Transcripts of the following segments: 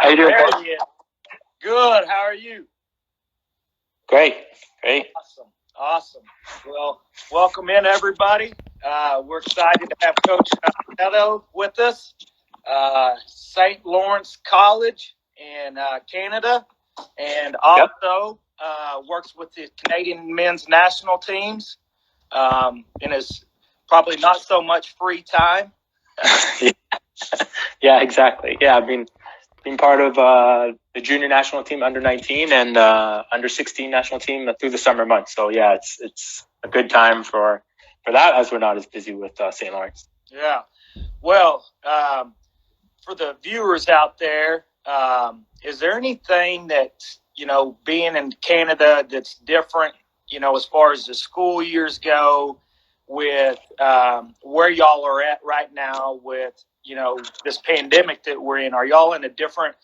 How you doing, There Coach? he is. Good. How are you? Great. Awesome. Well, welcome in, everybody. We're excited to have Coach Neto with us. St. Lawrence College in Canada, and also works with the Canadian men's national teams in his probably not so much free time. Yeah, exactly. Yeah, I've been part of the junior national team under 19 and under 16 national team through the summer months. So yeah, it's a good time for that, as we're not as busy with St. Lawrence. Yeah. Well, for the viewers out there, is there anything that, being in Canada that's different, as far as the school years go, with where y'all are at right now with, this pandemic that we're in? Are y'all in a different,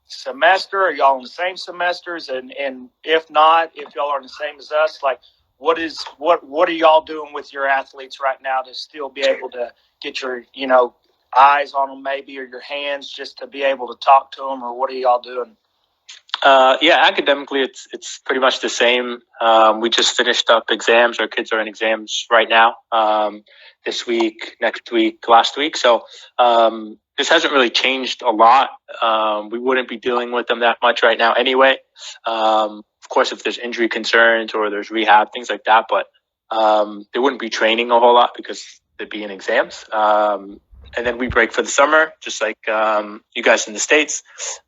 semester? Are y'all in the same semesters? And if not, if y'all are in the same as us, like what are y'all doing with your athletes right now to still be able to get your, eyes on them maybe, or your hands, just to be able to talk to them? Or what are y'all doing? Yeah, academically, it's pretty much the same. We just finished up exams. Our kids are in exams right now, this week, next week, last week. So this hasn't really changed a lot. We wouldn't be dealing with them that much right now anyway. Of course, if there's injury concerns or there's rehab, things like that, but they wouldn't be training a whole lot because they'd be in exams. And then we break for the summer, just like you guys in the States.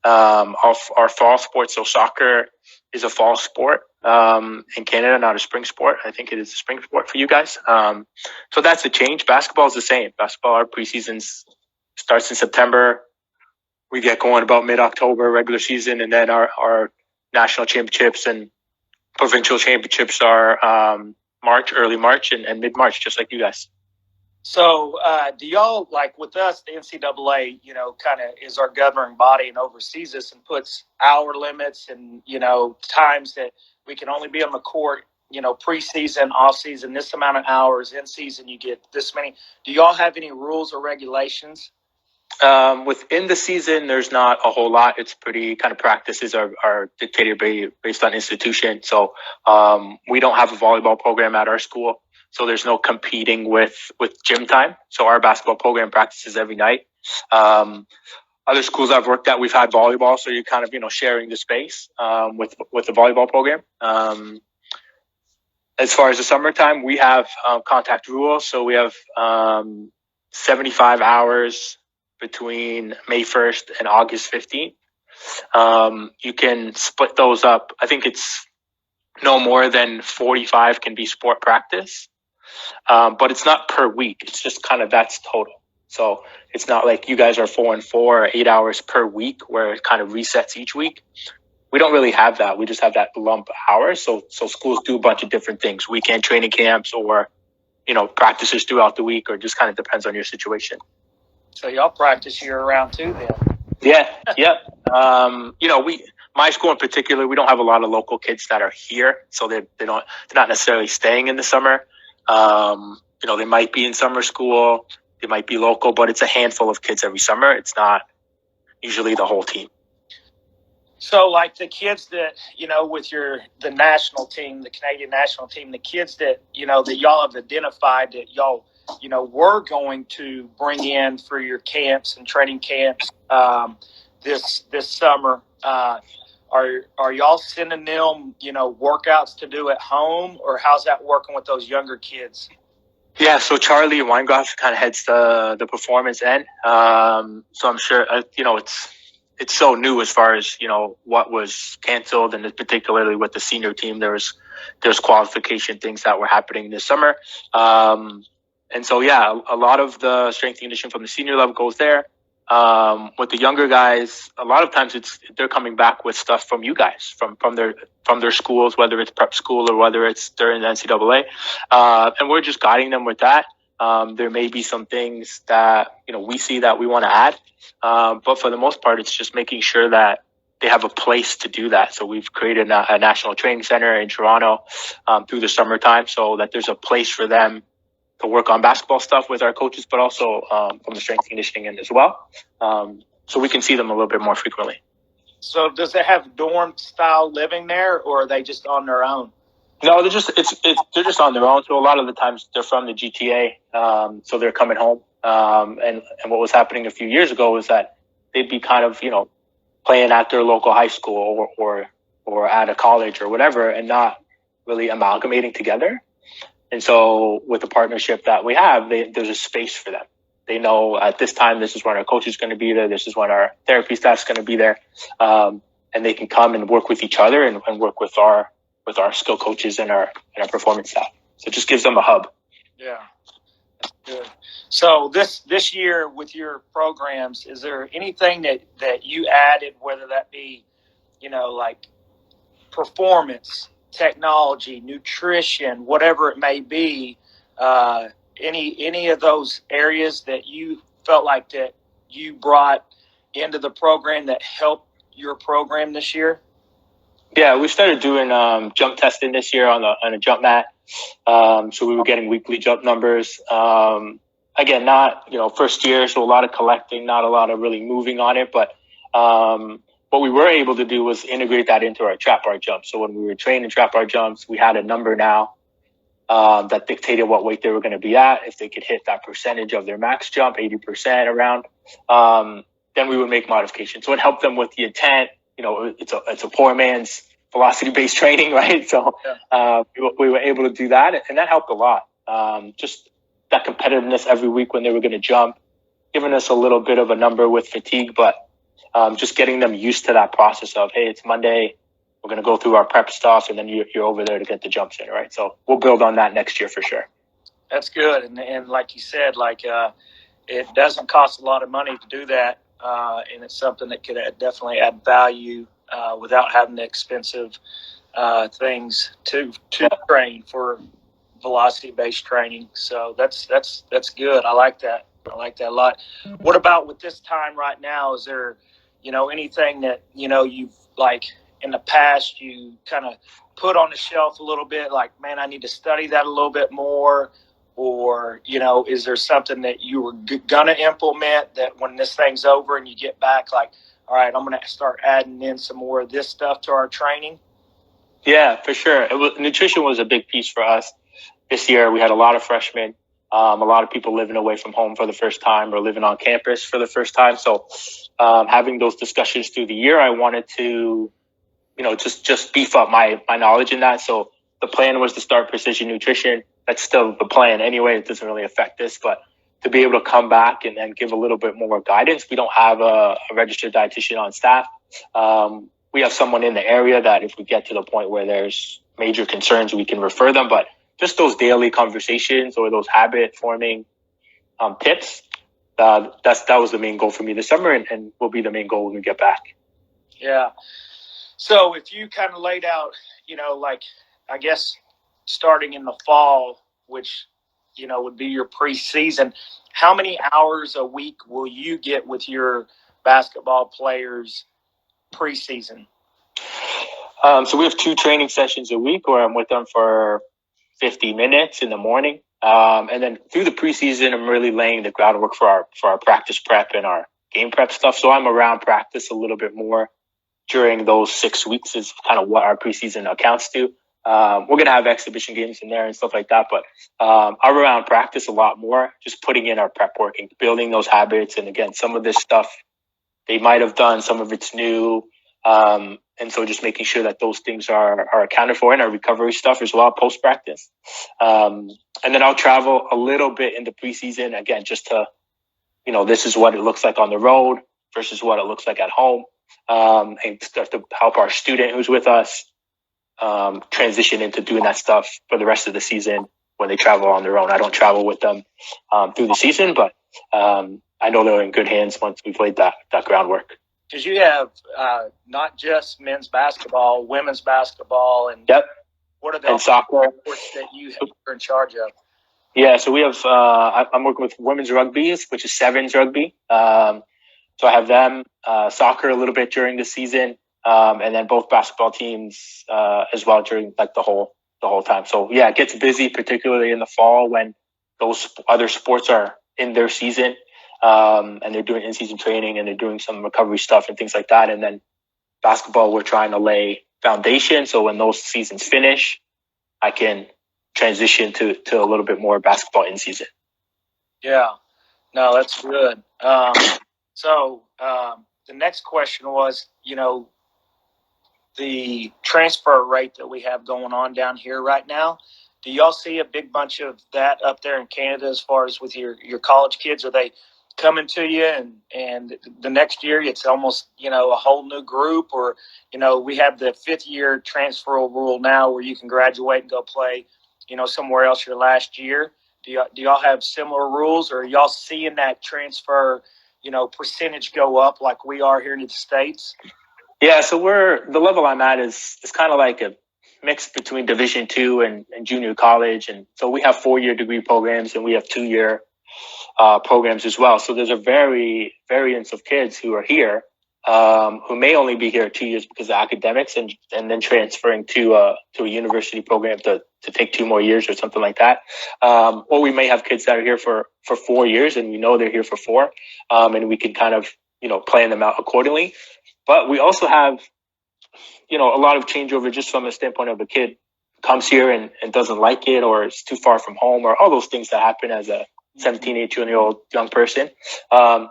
Our fall sport, so soccer is a fall sport in Canada, not a spring sport. I think it is a spring sport for you guys. So that's a change. Basketball is the same. Basketball, our preseason starts in September. We get going about mid-October, regular season, and then our national championships and provincial championships are early March and mid-March, just like you guys. So do y'all, like with us, the NCAA, kind of is our governing body and oversees this and puts hour limits and, times that we can only be on the court, preseason, off season, this amount of hours, in season, you get this many. Do y'all have any rules or regulations? Within the season, there's not a whole lot. It's pretty kind of practices are dictated based on institution. So we don't have a volleyball program at our school. So there's no competing with gym time. So our basketball program practices every night. Other schools I've worked at, we've had volleyball. So you're kind of, sharing the space with the volleyball program. As far as the summertime, we have contact rules. So we have 75 hours between May 1st and August 15th. You can split those up. I think it's no more than 45 can be sport practice. But it's not per week. It's just kind of that's total. So it's not like you guys are 4 and 4 or 8 hours per week where it kind of resets each week. We don't really have that. We just have that lump hours. So schools do a bunch of different things. Weekend training camps or, practices throughout the week, or just kind of depends on your situation. So y'all practice year round too then? Yeah. My school in particular, we don't have a lot of local kids that are here. So they're not necessarily staying in the summer. They might be in summer school, they might be local, but it's a handful of kids every summer. It's not usually the whole team. So like the kids that, with the national team, the Canadian national team, the kids that, that y'all have identified that y'all, were going to bring in for your camps and training camps this summer, are y'all sending them, workouts to do at home, or how's that working with those younger kids? Yeah, so Charlie Weingoff kind of heads the performance end. So I'm sure, it's so new as far as, what was canceled, and particularly with the senior team, there's qualification things that were happening this summer. And so, yeah, a lot of the strength and conditioning from the senior level goes there. With the younger guys, a lot of times they're coming back with stuff from you guys, from their schools, whether it's prep school or whether it's during the NCAA, and we're just guiding them with that. There may be some things that we see that we want to add, but for the most part, it's just making sure that they have a place to do that. So we've created a national training center in Toronto through the summertime, so that there's a place for them to work on basketball stuff with our coaches, but also from the strength conditioning end as well. so we can see them a little bit more frequently. So does it have dorm style living there, or are they just on their own? No, they're just on their own. So a lot of the times they're from the GTA, so they're coming home. And what was happening a few years ago was that they'd be kind of playing at their local high school or at a college or whatever, and not really amalgamating together. And so with the partnership that we have, there's a space for them. They know at this time, this is when our coach is going to be there. This is when our therapy staff is going to be there. And they can come and work with each other and work with our skill coaches and our performance staff. So it just gives them a hub. Yeah, that's good. So this year with your programs, is there anything that you added, whether that be, like performance, technology, nutrition, whatever it may be, any of those areas that you felt like that you brought into the program that helped your program this year? Yeah, we started doing jump testing this year on a jump mat. So we were getting weekly jump numbers. Again, not first year, so a lot of collecting, not a lot of really moving on it. But what we were able to do was integrate that into our trap bar jumps. So when we were training trap bar jumps, we had a number now that dictated what weight they were going to be at. If they could hit that percentage of their max jump, 80% around, then we would make modifications. So it helped them with the intent. It's a poor man's velocity-based training, right? So we were able to do that, and that helped a lot. Just that competitiveness every week when they were going to jump, giving us a little bit of a number with fatigue, but just getting them used to that process of, hey, it's Monday, we're going to go through our prep stuff, and then you're over there to get the jumps in, right? So we'll build on that next year for sure. That's good, and like you said, it doesn't cost a lot of money to do that. And it's something that could definitely add value without having the expensive things to train for velocity-based training. So that's good. I like that. I like that a lot. What about with this time right now? Is there, anything that you've like in the past you kind of put on the shelf a little bit? Like, man, I need to study that a little bit more. Or, is there something that you were going to implement that when this thing's over and you get back, like, all right, I'm going to start adding in some more of this stuff to our training? Yeah, for sure. Nutrition was a big piece for us this year. We had a lot of freshmen, a lot of people living away from home for the first time or living on campus for the first time. So having those discussions through the year, I wanted to, just beef up my knowledge in that. So the plan was to start Precision Nutrition. That's still the plan anyway. It doesn't really affect this, but to be able to come back and give a little bit more guidance. We don't have a registered dietitian on staff. We have someone in the area that if we get to the point where there's major concerns, we can refer them. But just those daily conversations or those habit forming tips, that was the main goal for me this summer and will be the main goal when we get back. Yeah. So if you kind of laid out, I guess starting in the fall, which, would be your preseason, how many hours a week will you get with your basketball players preseason? So we have 2 training sessions a week where I'm with them for 50 minutes in the morning. And then through the preseason, I'm really laying the groundwork for our practice prep and our game prep stuff. So I'm around practice a little bit more during those 6 weeks is kind of what our preseason accounts to. We're going to have exhibition games in there and stuff like that. But I'm around practice a lot more, just putting in our prep work and building those habits. And again, some of this stuff they might have done, some of it's new. And so just making sure that those things are accounted for in our recovery stuff as well, post-practice. And then I'll travel a little bit in the preseason, again, just to, this is what it looks like on the road versus what it looks like at home. And start to help our student who's with us transition into doing that stuff for the rest of the season when they travel on their own. I don't travel with them through the season, but I know they're in good hands once we've laid that groundwork. Because you have not just men's basketball, women's basketball, and what are the soccer sports that you are in charge of? Yeah, so we have I'm working with women's rugby, which is sevens rugby. So I have them, soccer a little bit during the season, and then both basketball teams as well during like the whole time. So yeah, it gets busy, particularly in the fall when those other sports are in their season. and they're doing in-season training and they're doing some recovery stuff and things like that. And then basketball, we're trying to lay foundation. So when those seasons finish, I can transition to a little bit more basketball in season. Yeah, no, that's good. The next question was, the transfer rate that we have going on down here right now. Do y'all see a big bunch of that up there in Canada as far as with your college kids? Are they coming to you and the next year it's almost, a whole new group? Or, we have the 5th year transfer rule now where you can graduate and go play, somewhere else your last year. Do y'all have similar rules, or are y'all seeing that transfer, percentage go up like we are here in the States? Yeah, so the level I'm at is kind of like a mix between Division II and junior college. And so we have 4-year degree programs and we have 2-year programs as well. So there's a variance of kids who are here who may only be here 2 years because of academics and then transferring to a university program to take 2 more years or something like that. Or we may have kids that are here for 4 years and we know they're here for 4, and we can kind of, plan them out accordingly. But we also have, a lot of changeover just from the standpoint of a kid comes here and doesn't like it, or is too far from home, or all those things that happen as a 17, 18-year-old young person. And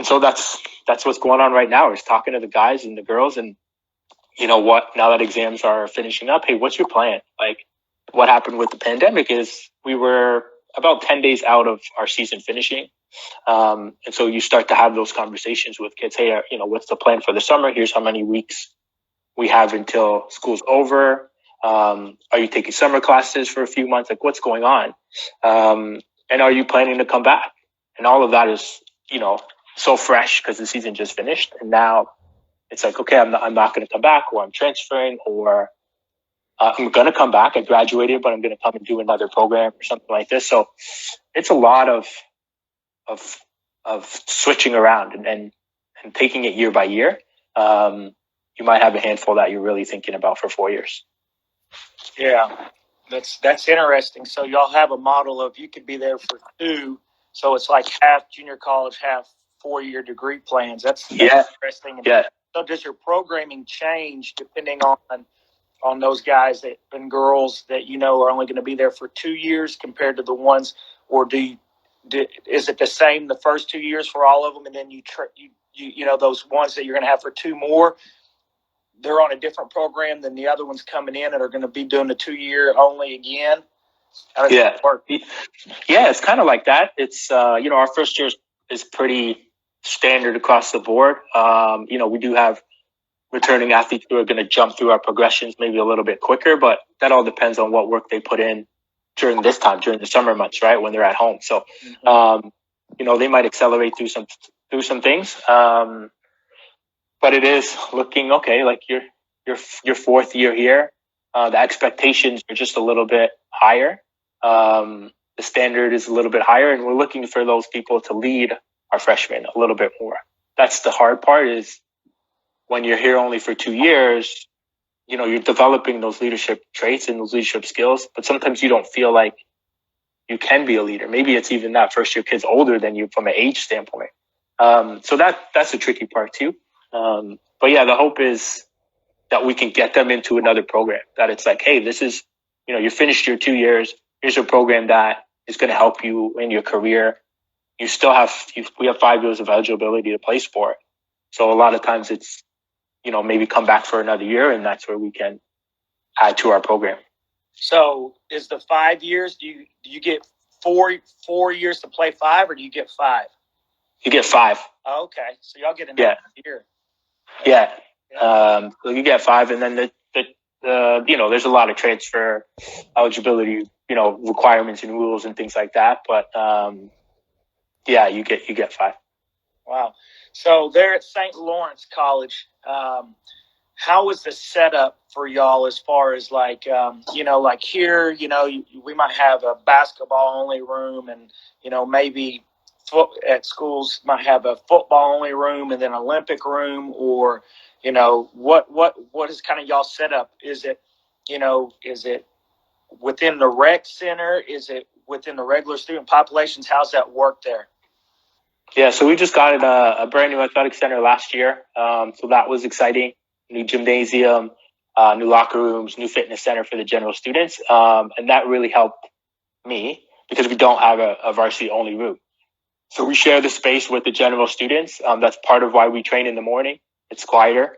so that's what's going on right now, is talking to the guys and the girls. And what, now that exams are finishing up, hey, what's your plan? Like, what happened with the pandemic is we were about 10 days out of our season finishing. And so you start to have those conversations with kids. Hey, what's the plan for the summer? Here's how many weeks we have until school's over. Are you taking summer classes for a few months? Like, what's going on? And are you planning to come back? And all of that is, so fresh because the season just finished. And now it's like, okay, I'm not going to come back, or I'm transferring, or I'm going to come back. I graduated, but I'm going to come and do another program or something like this. So it's a lot of switching around and taking it year by year. You might have a handful that you're really thinking about for 4 years. Yeah, that's interesting. So y'all have a model of you could be there for 2, so it's like half junior college, half 4-year degree plans. That's interesting. Yeah. So does your programming change depending on those guys and girls that are only going to be there for 2 years compared to the ones, or is it the same the first 2 years for all of them, and then you those ones that you're going to have for 2 more, they're on a different program than the other ones coming in and are going to be doing the 2-year only again? How does that work? Yeah, it's kind of like that. It's our first year is pretty standard across the board. We do have returning athletes who are going to jump through our progressions maybe a little bit quicker, but that all depends on what work they put in during the summer months, right, when they're at home. So, they might accelerate through some things. But it is looking okay. Like your 4th year here, the expectations are just a little bit higher. The standard is a little bit higher, and we're looking for those people to lead our freshmen a little bit more. That's the hard part, is when you're here only for 2 years, you're developing those leadership traits and those leadership skills, but sometimes you don't feel like you can be a leader. Maybe it's even that first year kid's older than you from an age standpoint. So that's a tricky part too. But yeah, the hope is that we can get them into another program, that it's like, hey, this is, you finished your 2 years. Here's a program that is going to help you in your career. We have 5 years of eligibility to play sport. So a lot of times it's, maybe come back for another year, and that's where we can add to our program. So is the 5 years, do you get 4 years to play 5, or do you get 5? You get 5. Oh, okay. So y'all get another year. Yeah. So you get 5, and then there's a lot of transfer eligibility, requirements and rules and things like that. But you get 5. Wow. So there at St. Lawrence College, how is the setup for y'all as far as like here, we might have a basketball only room, and, maybe at schools might have a football only room and then Olympic room, or, what is kind of y'all setup? Is it within the rec center? Is it within the regular student populations? How's that work there? Yeah, so we just got a brand new athletic center last year. So that was exciting. New gymnasium, new locker rooms, new fitness center for the general students. And that really helped me because we don't have a varsity only room. So we share the space with the general students. That's part of why we train in the morning. It's quieter.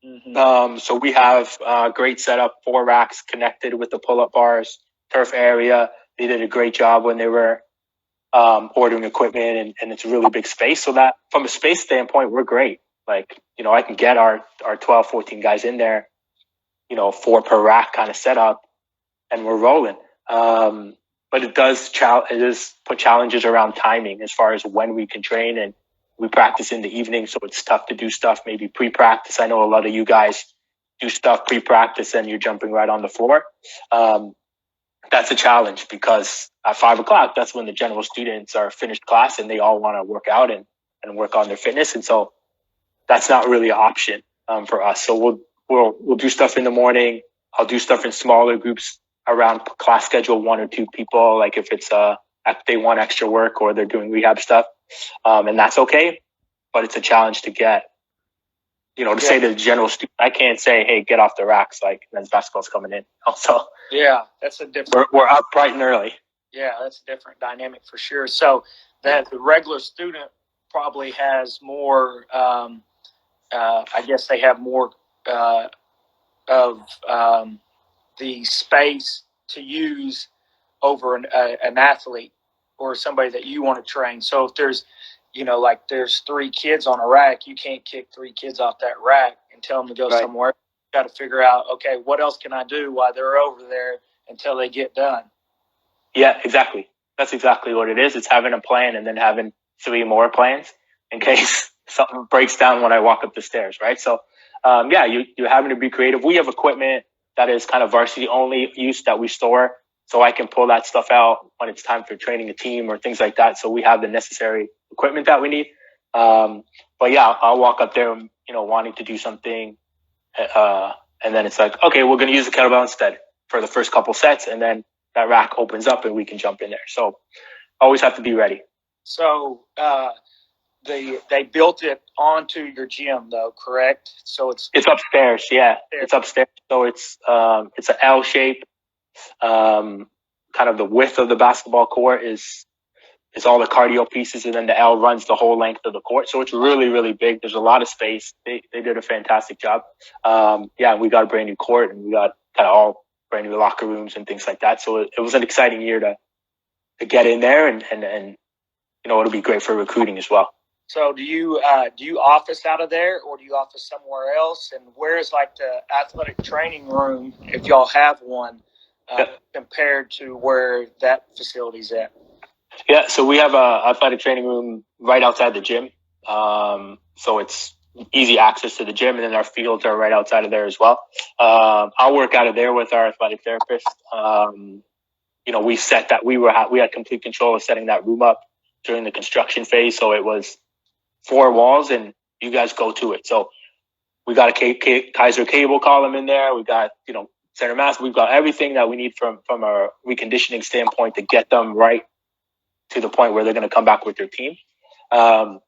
Mm-hmm. So we have great setup, 4 racks connected with the pull-up bars, turf area. They did a great job when they were ordering equipment, and it's a really big space. So that from a space standpoint, we're great. Like, I can get our 12, 14 guys in there, 4 per rack kind of setup, and we're rolling. But it does put challenges around timing as far as when we can train, and we practice in the evening. So it's tough to do stuff maybe pre-practice. I know a lot of you guys do stuff pre-practice and you're jumping right on the floor. That's a challenge because at 5:00, that's when the general students are finished class and they all want to work out and work on their fitness. And so that's not really an option for us. So we'll do stuff in the morning. I'll do stuff in smaller groups around class schedule, 1 or 2 people, like if it's if they want extra work or they're doing rehab stuff. And that's okay. But it's a challenge to get, say to the general student, I can't say, hey, get off the racks, like men's basketball's coming in. Also, yeah, that's a different. We're up bright and early. Yeah, that's a different dynamic for sure. So that the regular student probably has more. I guess they have more of the space to use over an athlete or somebody that you want to train. So if there's, like there's 3 kids on a rack, you can't kick 3 kids off that rack and tell them to go somewhere. You got to figure out, okay, what else can I do while they're over there until they get done? Yeah, exactly. That's exactly what it is. It's having a plan and then having 3 more plans in case something breaks down when I walk up the stairs, right? So, you're having to be creative. We have equipment that is kind of varsity only use that we store, so I can pull that stuff out when it's time for training a team or things like that. So we have the necessary equipment that we need. But yeah, I'll walk up there, wanting to do something, and then it's like, okay, we're going to use the kettlebell instead for the first couple sets, and then that rack opens up and we can jump in there. So always have to be ready. So they built it onto your gym though, correct? So it's upstairs. Yeah, it's upstairs. So it's an L shape. Kind of the width of the basketball court is all the cardio pieces, and then the L runs the whole length of the court. So it's really, really big. There's a lot of space. They did a fantastic job. We got a brand new court, and we got kind of all brand new locker rooms and things like that. So it was an exciting year to get in there, and it'll be great for recruiting as well. So do you office out of there, or do you office somewhere else? And where is like the athletic training room, if y'all have one, compared to where that facility's at? Yeah, so we have a athletic training room right outside the gym. So it's easy access to the gym, and then our fields are right outside of there as well. I'll work out of there with our athletic therapist. We set that we had complete control of setting that room up during the construction phase. So it was 4 walls, and you guys go to it. So we got a Kaiser cable column in there. We got center mass. We've got everything that we need from a reconditioning standpoint to get them right to the point where they're going to come back with their team. And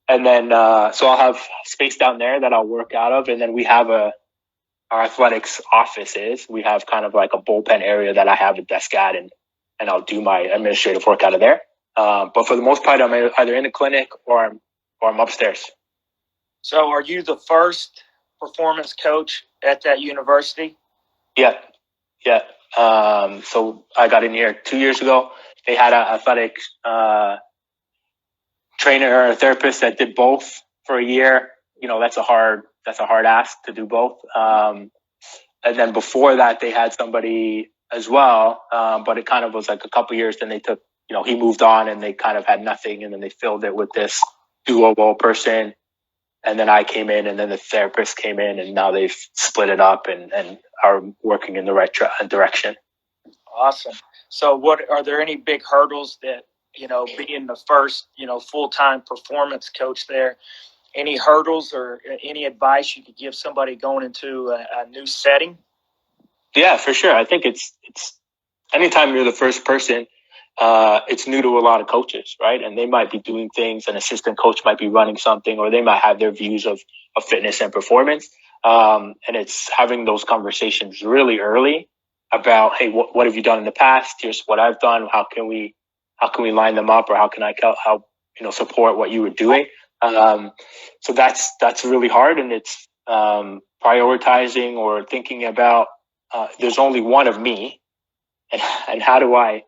then, so I'll have space down there that I'll work out of. And then we have our athletics offices. We have kind of like a bullpen area that I have a desk at, and I'll do my administrative work out of there. But for the most part, I'm either in the clinic or I'm upstairs. So are you the first performance coach at that university? Yeah. So I got in here 2 years ago. They had an athletic trainer or a therapist that did both for a year. That's a hard ask to do both. And then before that, they had somebody as well, but it kind of was like a couple years. Then they took, he moved on, and they kind of had nothing, and then they filled it with this duo person. And then I came in, and then the therapist came in, and now they've split it up and are working in the right direction. Awesome. So are there any big hurdles that, being the first, full-time performance coach there, any hurdles or any advice you could give somebody going into a new setting? Yeah, for sure. I think it's anytime you're the first person, it's new to a lot of coaches, right? And they might be doing things, an assistant coach might be running something, or they might have their views of fitness and performance. And it's having those conversations really early about, hey, what have you done in the past? Here's what I've done. How can we line them up, or how can I help support what you were doing? So that's really hard, and it's prioritizing or thinking about there's only one of me, and how do I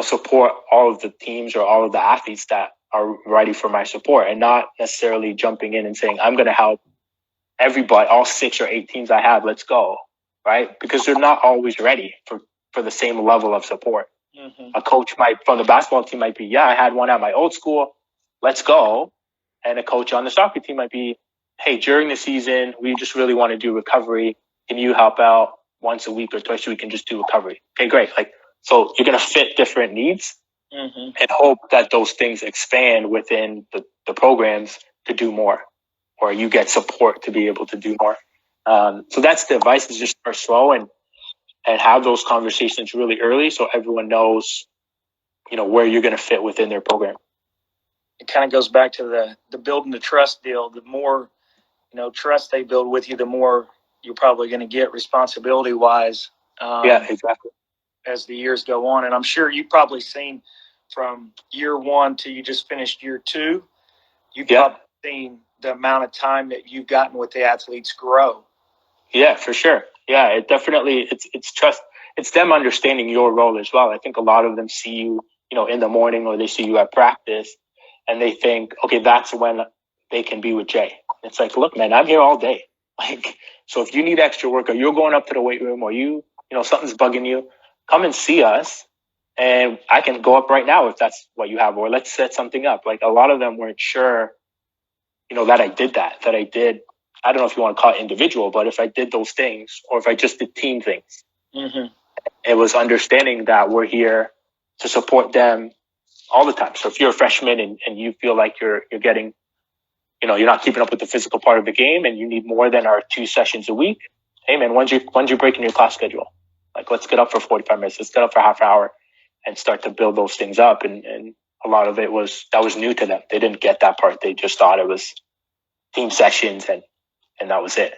support all of the teams or all of the athletes that are ready for my support, and not necessarily jumping in and saying, I'm going to help everybody, all 6 or 8 teams I have, let's go, right? Because they're not always ready for the same level of support. Mm-hmm. A coach from the basketball team might be, I had one at my old school, let's go. And a coach on the soccer team might be, hey, during the season, we just really want to do recovery. Can you help out once a week or twice a week and just do recovery? Okay, great. So you're going to fit different needs, mm-hmm. and hope that those things expand within the programs to do more, or you get support to be able to do more. So that's the advice, is just start slow and have those conversations really early, so everyone knows, where you're going to fit within their program. It kind of goes back to the building the trust deal. The more, trust they build with you, the more you're probably going to get responsibility wise. Yeah, exactly. As the years go on. And I'm sure you've probably seen from year 1 to you just finished year 2, you've probably seen the amount of time that you've gotten with the athletes grow. Yeah, for sure. Yeah, it definitely, it's trust. It's them understanding your role as well. I think a lot of them see you, in the morning, or they see you at practice, and they think, okay, that's when they can be with Jay. It's like, look, man, I'm here all day. So if you need extra work, or you're going up to the weight room, or something's bugging you, come and see us, and I can go up right now if that's what you have, or let's set something up. A lot of them weren't sure, that I did that I did. I don't know if you want to call it individual, but if I did those things, or if I just did team things, mm-hmm. It was understanding that we're here to support them all the time. So if you're a freshman and you feel like you're getting, you're not keeping up with the physical part of the game, and you need more than our 2 sessions a week, hey man, when's you breaking your class schedule? Let's get up for 45 minutes. Let's get up for half an hour and start to build those things up. And a lot of it was new to them. They didn't get that part. They just thought it was team sessions and that was it.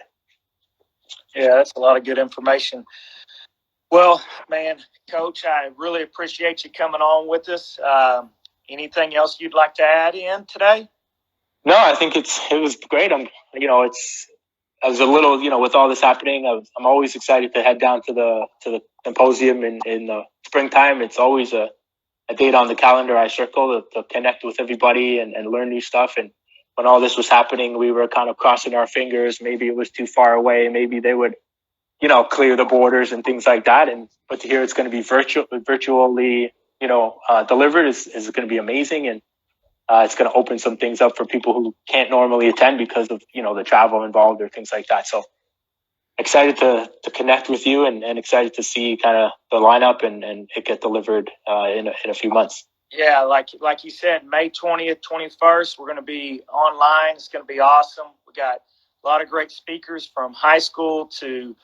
Yeah, that's a lot of good information. Well, man, Coach, I really appreciate you coming on with us. Anything else you'd like to add in today? No, I think it was great. I was a little, with all this happening, I'm always excited to head down to the Symposium in the springtime. It's always a date on the calendar I circle to connect with everybody and learn new stuff. And when all this was happening, we were kind of crossing our fingers. Maybe it was too far away. Maybe they would, clear the borders and things like that. But to hear it's going to be virtually, delivered is going to be amazing. And it's going to open some things up for people who can't normally attend because of, the travel involved or things like that. So excited to connect with you and excited to see kind of the lineup and it get delivered in a few months. Yeah, like you said, May 20th, 21st, we're going to be online. It's going to be awesome. We got a lot of great speakers from high school to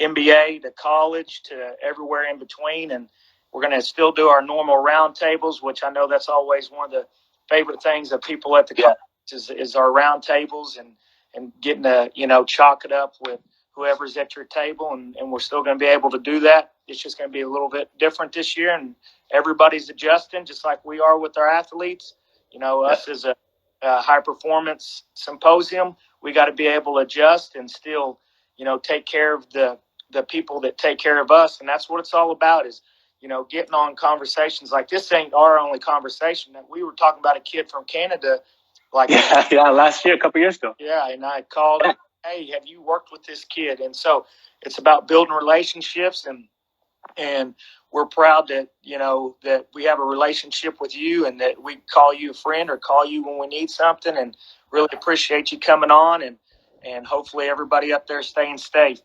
MBA to college to everywhere in between. And we're going to still do our normal roundtables, which I know that's always one of the favorite things of people at the conference is our roundtables and getting to, chalk it up with whoever's at your table. And we're still going to be able to do that. It's just going to be a little bit different this year. And everybody's adjusting just like we are with our athletes. Us as a high performance symposium, we got to be able to adjust and still, take care of the people that take care of us. And that's what it's all about is, getting on conversations like this ain't our only conversation. That we were talking about a kid from Canada, last year, a couple years ago. Yeah, and I called him, hey, have you worked with this kid? And so it's about building relationships, and we're proud that that we have a relationship with you, and that we call you a friend or call you when we need something, and really appreciate you coming on, and hopefully everybody up there staying safe.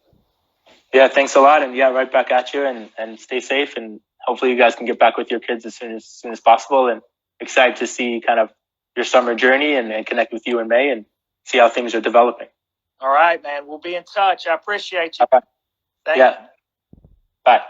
Yeah, thanks a lot, and right back at you, and stay safe, and hopefully you guys can get back with your kids as soon as possible. And excited to see kind of your summer journey and connect with you in May and see how things are developing. All right, man. We'll be in touch. I appreciate you. Okay. Thank you. Bye.